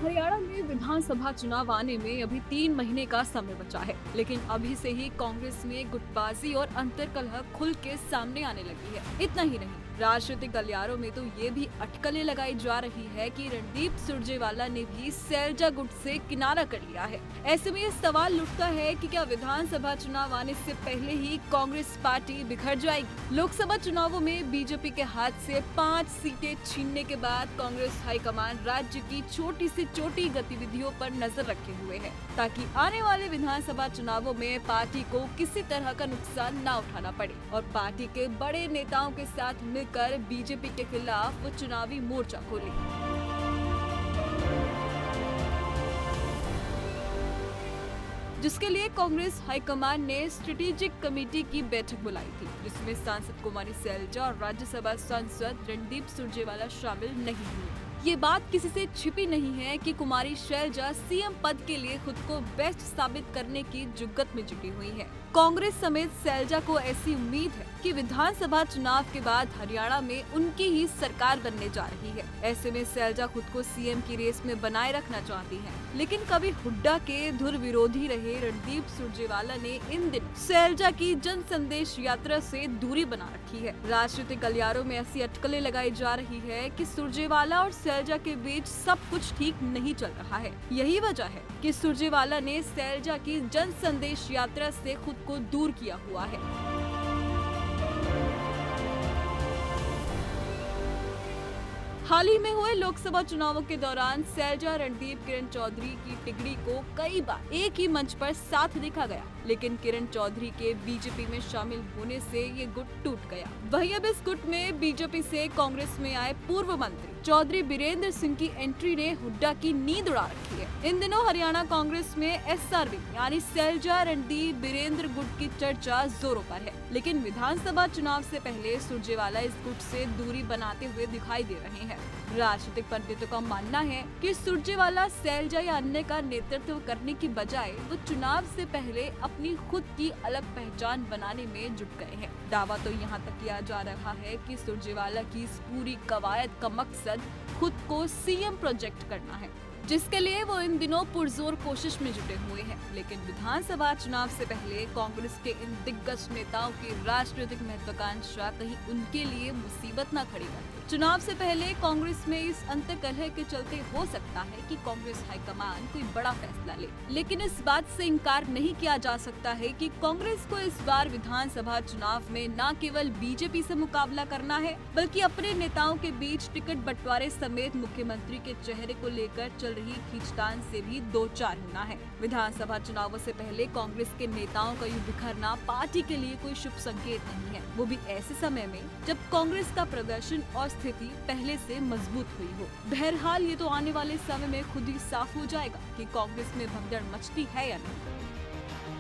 हरियाणा में विधानसभा चुनाव आने में अभी 3 महीने का समय बचा है, लेकिन अभी से ही कांग्रेस में गुटबाजी और अंतर्कलह खुल के सामने आने लगी है। इतना ही नहीं, राजनीतिक गलियारों में तो ये भी अटकलें लगाई जा रही है कि रणदीप सुरजेवाला ने भी सैलजा गुट से किनारा कर लिया है। ऐसे में ये सवाल उठता है कि क्या विधानसभा चुनाव आने से पहले ही कांग्रेस पार्टी बिखर जाएगी। लोकसभा चुनावों में बीजेपी के हाथ से 5 सीटें छीनने के बाद कांग्रेस हाईकमान राज्य की छोटी से छोटी गतिविधियों पर नजर रखे हुए है, ताकि आने वाले विधानसभा चुनावों में पार्टी को किसी तरह का नुकसान न उठाना पड़े और पार्टी के बड़े नेताओं के साथ मिलकर बीजेपी के खिलाफ वो चुनावी मोर्चा खोले। जिसके लिए कांग्रेस हाईकमान ने स्ट्रेटेजिक कमेटी की बैठक बुलाई थी, जिसमें सांसद कुमारी सैलजा और राज्यसभा सांसद रणदीप सुरजेवाला शामिल नहीं हुए। ये बात किसी से छिपी नहीं है कि कुमारी सैलजा सीएम पद के लिए खुद को बेस्ट साबित करने की जुगत में जुटी हुई है। कांग्रेस समेत सैलजा को ऐसी उम्मीद है कि विधानसभा चुनाव के बाद हरियाणा में उनकी ही सरकार बनने जा रही है। ऐसे में सैलजा खुद को सीएम की रेस में बनाए रखना चाहती है, लेकिन कभी हुड्डा के धुर विरोधी रहे रणदीप सुरजेवाला ने इन दिन सैलजा की जन संदेश यात्रा से दूरी बना रखी है। राजनीतिक गलियारों में ऐसी अटकलें लगाई जा रही है कि सुरजेवाला और सैलजा के बीच सब कुछ ठीक नहीं चल रहा है। यही वजह है कि सुरजेवाला ने सैलजा की जन संदेश यात्रा से खुद को दूर किया हुआ है। हाल ही में हुए लोकसभा चुनावों के दौरान सैलजा रणदीप किरण चौधरी की टिकड़ी को कई बार एक ही मंच पर साथ देखा गया, लेकिन किरण चौधरी के बीजेपी में शामिल होने से ये गुट टूट गया। वहीं अब इस गुट में बीजेपी से कांग्रेस में आए पूर्व मंत्री चौधरी बीरेंद्र सिंह की एंट्री ने हुड्डा की नींद उड़ा रखी है। इन दिनों हरियाणा कांग्रेस में एसआरबी यानी सैलजा रणदीप बीरेंद्र गुट की चर्चा जोरों पर है, लेकिन विधानसभा चुनाव से पहले सुरजेवाला इस गुट से दूरी बनाते हुए दिखाई दे रहे हैं। राजनीतिक पंडितों का मानना है कि सुरजेवाला सैलजा या अन्य का नेतृत्व करने की बजाय वो चुनाव से पहले अपनी खुद की अलग पहचान बनाने में जुट गए हैं। दावा तो यहाँ तक किया जा रहा है कि सुरजेवाला की इस पूरी कवायद का मकसद खुद को सीएम प्रोजेक्ट करना है, जिसके लिए वो इन दिनों पुरजोर कोशिश में जुटे हुए हैं। लेकिन विधानसभा चुनाव से पहले कांग्रेस के इन दिग्गज नेताओं की राजनीतिक महत्वाकांक्षा कहीं उनके लिए मुसीबत न खड़ी कर दे। चुनाव से पहले कांग्रेस में इस अंतर्कलह के चलते हो सकता है कि कांग्रेस हाईकमान कोई बड़ा फैसला ले, लेकिन इस बात से इनकार नहीं किया जा सकता है कि कांग्रेस को इस बार विधानसभा चुनाव में न केवल बीजेपी से मुकाबला करना है, बल्कि अपने नेताओं के बीच टिकट बंटवारे समेत मुख्यमंत्री के चेहरे को लेकर चल रही खींचतान से भी दो चार होना है। विधानसभा चुनावों से पहले कांग्रेस के नेताओं का यूं बिखरना पार्टी के लिए कोई शुभ संकेत नहीं है, वो भी ऐसे समय में जब कांग्रेस का प्रदर्शन और स्थिति पहले से मजबूत हुई हो। बहरहाल ये तो आने वाले समय में खुद ही साफ हो जाएगा कि कांग्रेस में भगदड़ मचती है या नहीं।